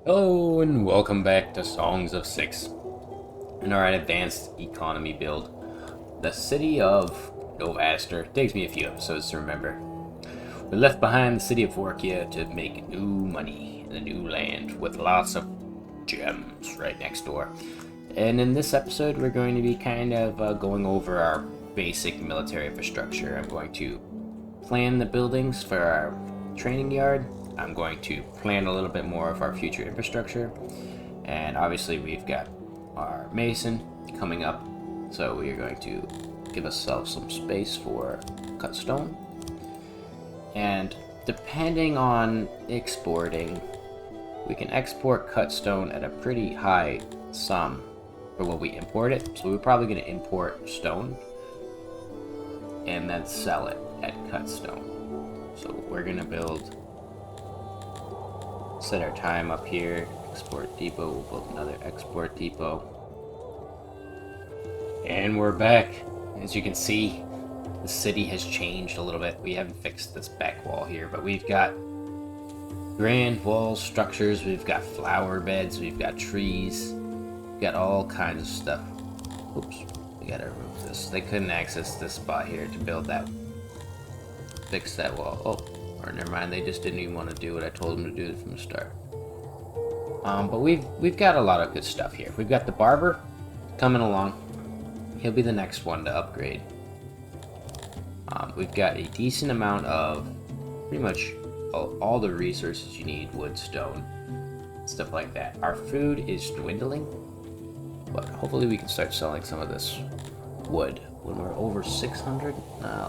Hello and welcome back to Songs of Six. In our advanced economy build, the city of Novaster takes me a few episodes to remember. We left behind the city of Vorkia to make new money in a new land with lots of gems right next door. And in this episode, we're going to be kind of going over our basic military infrastructure. I'm going to plan the buildings for our training yard. I'm going to plan a little bit more of our future infrastructure. And obviously we've got our mason coming up. So we are going to give ourselves some space for cut stone. And depending on exporting, we can export cut stone at a pretty high sum for when we import it. So we're probably going to import stone and then sell it at cut stone. So we're going to set our time up here. Export depot. We'll build another export depot. And we're back. As you can see, the city has changed a little bit. We haven't fixed this back wall here, but we've got grand wall structures. We've got flower beds. We've got trees. We've got all kinds of stuff. Oops. We gotta remove this. They couldn't access this spot here to build that. Fix that wall. Oh, or never mind. They just didn't even want to do what I told them to do from the start. But we've got a lot of good stuff here. We've got the barber coming along. He'll be the next one to upgrade. We've got a decent amount of pretty much all the resources you need, wood, stone, stuff like that. Our food is dwindling, but hopefully we can start selling some of this wood when we're over 600.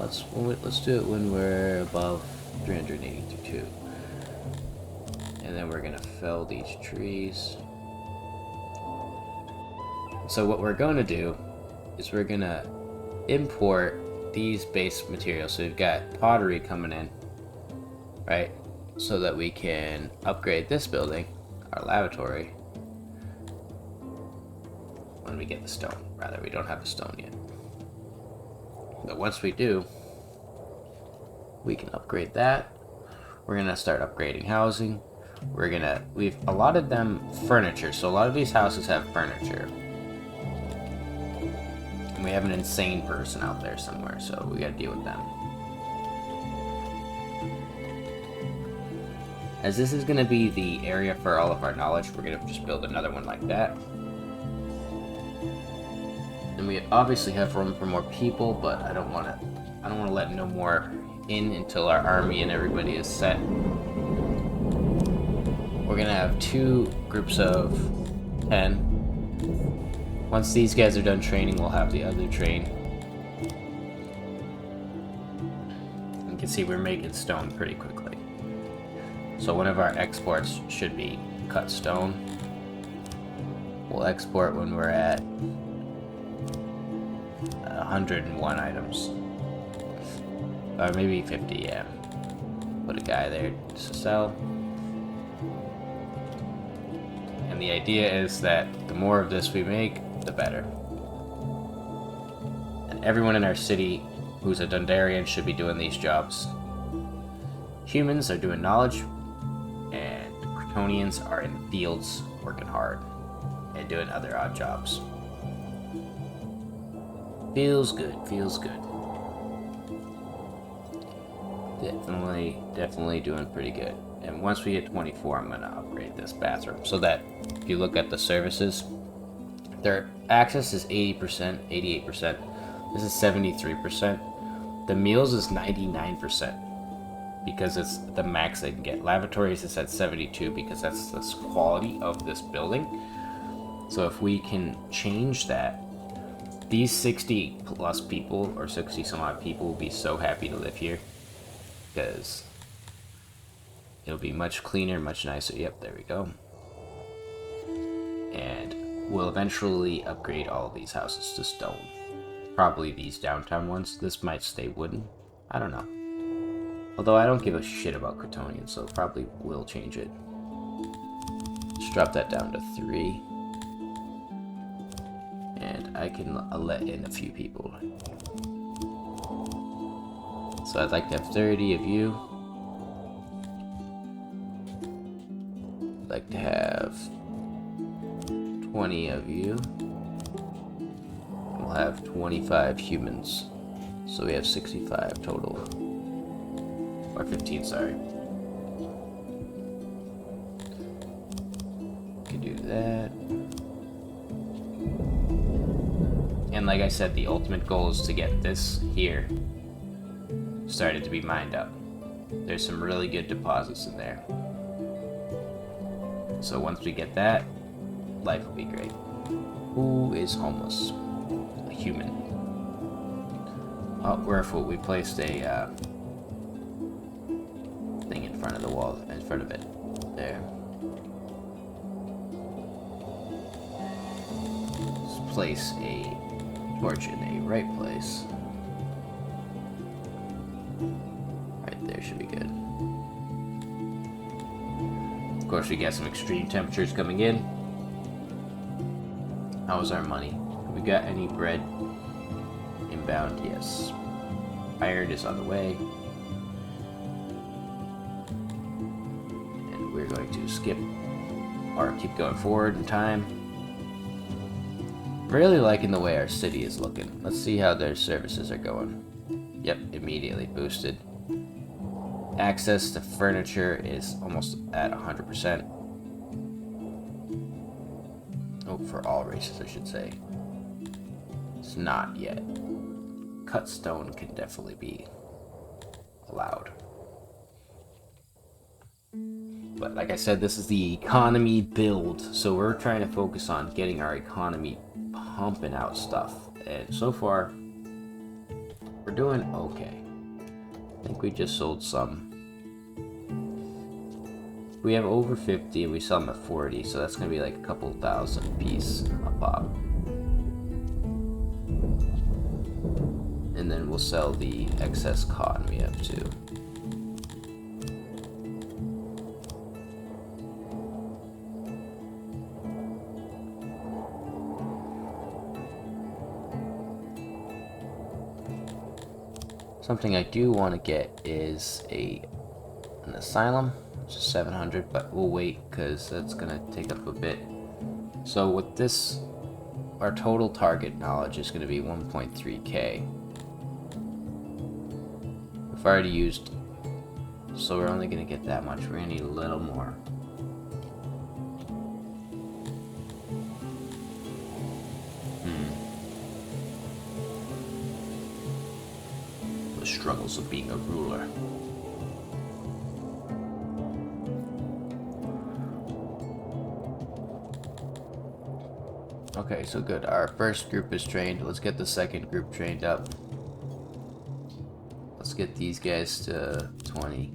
Let's do it when we're above 382. And then we're gonna fell these trees. So what we're gonna do is we're gonna import these base materials. So we've got pottery coming in, right? So that we can upgrade this building, our lavatory, when we get the stone. Rather, we don't have the stone yet. But once we do, we can upgrade that. We're gonna start upgrading housing. We've allotted them furniture. So a lot of these houses have furniture. And we have an insane person out there somewhere, so we gotta deal with them. As this is gonna be the area for all of our knowledge, we're gonna just build another one like that. And we obviously have room for more people, but I don't wanna let no more in until our army and everybody is set. We're gonna have 2 groups of 10. Once these guys are done training, we'll have the other train. You can see we're making stone pretty quickly. So one of our exports should be cut stone. We'll export when we're at 101 items. Or maybe 50, yeah. Put a guy there to sell. And the idea is that the more of this we make, the better. And everyone in our city who's a Dundarian should be doing these jobs. Humans are doing knowledge, and Kryptonians are in fields working hard and doing other odd jobs. Feels good, feels good. Definitely doing pretty good. And once we hit 24, I'm gonna upgrade this bathroom so that if you look at the services, their access is 80%, 88%. This is 73%. The meals is 99% because it's the max they can get. Lavatories is at 72 because that's the quality of this building. So if we can change that, these 60 plus people or 60 some odd people will be so happy to live here because it'll be much cleaner, much nicer. Yep, there we go. And we'll eventually upgrade all of these houses to stone. Probably these downtown ones. This might stay wooden. I don't know. Although I don't give a shit about Kryptonians, so probably will change it. Just drop that down to 3. And I can let in a few people. So I'd like to have 30 of you. like to have 20 of you. We'll have 25 humans. So we have 65 total. Or 15, sorry. Can do that. And like I said, the ultimate goal is to get this here started to be mined up. There's some really good deposits in there. So once we get that, life will be great. Who is homeless? A human. Oh, we're a fool. We placed a thing in front of the wall, in front of it. There. Let's place a torch in a right place. Right there should be good. Of course, we got some extreme temperatures coming in. How's our money? Have we got any bread inbound? Yes. Iron is on the way. And we're going to skip or keep going forward in time. Really liking the way our city is looking. Let's see how their services are going. Yep, immediately boosted. Access to furniture is almost at 100%. Oh, for all races, I should say. It's not yet. Cut stone can definitely be allowed. But like I said, this is the economy build, so we're trying to focus on getting our economy pumping out stuff. And so far, we're doing okay. I think we just sold some. We have over 50 and we sell them at 40, so that's going to be like a couple thousand a piece a pop. And then we'll sell the excess cotton we have too. Something I do want to get is an asylum, which is 700, but we'll wait because that's going to take up a bit. So with this, our total target knowledge is going to be 1.3k. We've already used, so we're only going to get that much. We're going to need a little more. The struggles of being a ruler. Okay, so good. Our first group is trained. Let's get the second group trained up. Let's get these guys to 20.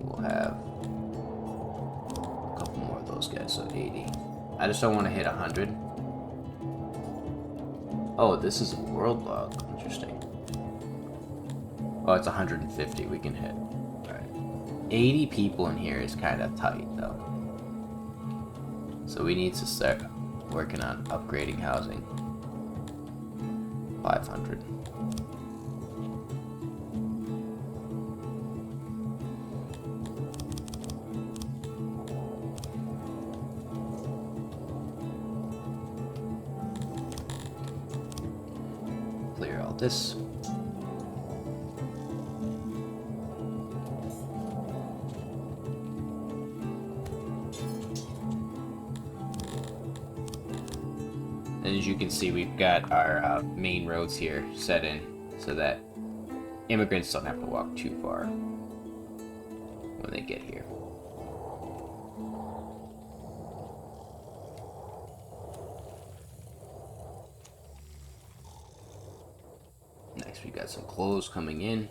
We'll have a couple more of those guys, so 80. I just don't want to hit 100. Oh, this is a world log. Interesting. Oh, it's 150 we can hit. Alright. 80 people in here is kind of tight, though. So we need to start working on upgrading housing. 500. Clear all this. And as you can see, we've got our main roads here set in so that immigrants don't have to walk too far when they get here. Next, we got some clothes coming in.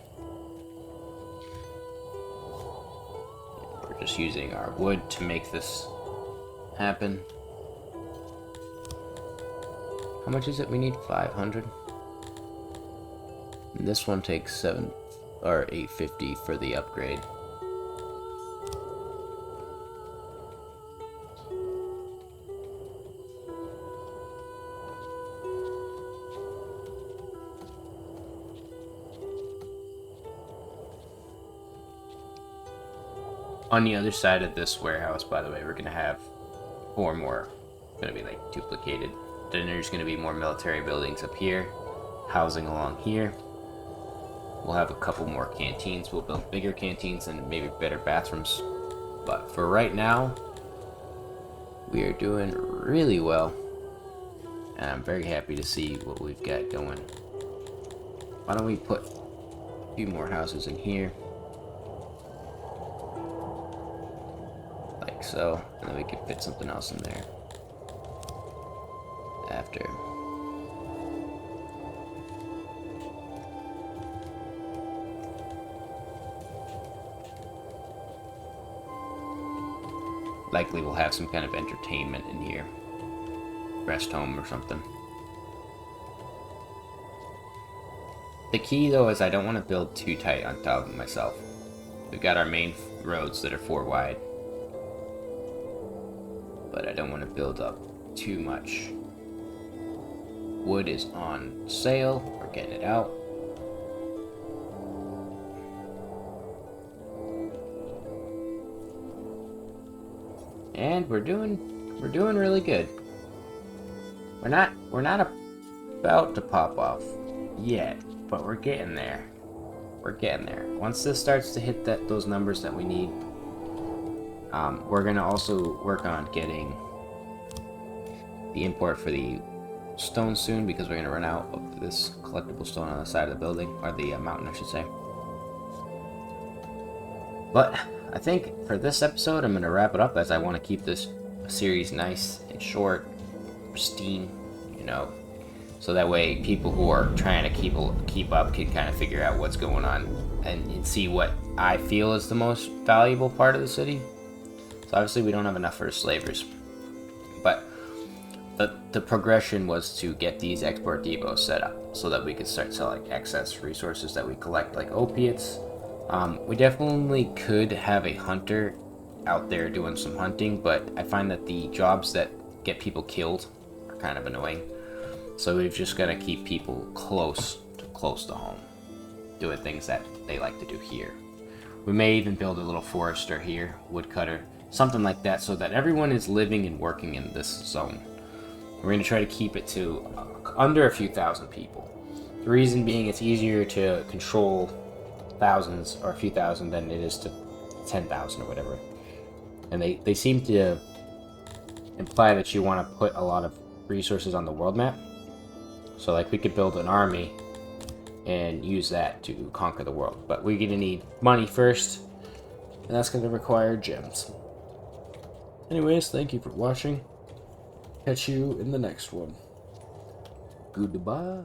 We're just using our wood to make this happen. How much is it? We need 500. And this one takes 7 or 850 for the upgrade. On the other side of this warehouse, by the way, we're going to have 4 more. Going to be like duplicated. Then there's going to be more military buildings up here. Housing along here. We'll have a couple more canteens. We'll build bigger canteens and maybe better bathrooms. But for right now, we are doing really well. And I'm very happy to see what we've got going. Why don't we put a few more houses in here? Like so. And then we can fit something else in there. After. Likely we'll have some kind of entertainment in here. Rest home or something. The key though is I don't want to build too tight on top of myself. We've got our main roads that are 4 wide. But I don't want to build up too much. Wood is on sale. We're getting it out. And we're doing really good. We're not about to pop off yet, but we're getting there. We're getting there. Once this starts to hit those numbers that we need, we're gonna also work on getting the import for the stone soon, because we're gonna run out of this collectible stone on the side of the building, or the mountain, I should say. But I think for this episode, I'm gonna wrap it up, as I want to keep this series nice and short, pristine, you know, so that way people who are trying to keep up can kind of figure out what's going on and see what I feel is the most valuable part of the city. So obviously we don't have enough for the slavers, but the progression was to get these export depots set up so that we could start selling excess resources that we collect, like opiates. We definitely could have a hunter out there doing some hunting, but I find that the jobs that get people killed are kind of annoying. So we've just got to keep people close to home, doing things that they like to do here. We may even build a little forester here, woodcutter, something like that, so that everyone is living and working in this zone. We're going to try to keep it to under a few thousand people. The reason being, it's easier to control thousands or a few thousand than it is to 10,000 or whatever. And they seem to imply that you want to put a lot of resources on the world map. So like we could build an army and use that to conquer the world. But we're going to need money first, and that's going to require gems. Anyways, thank you for watching. Catch you in the next one. Goodbye.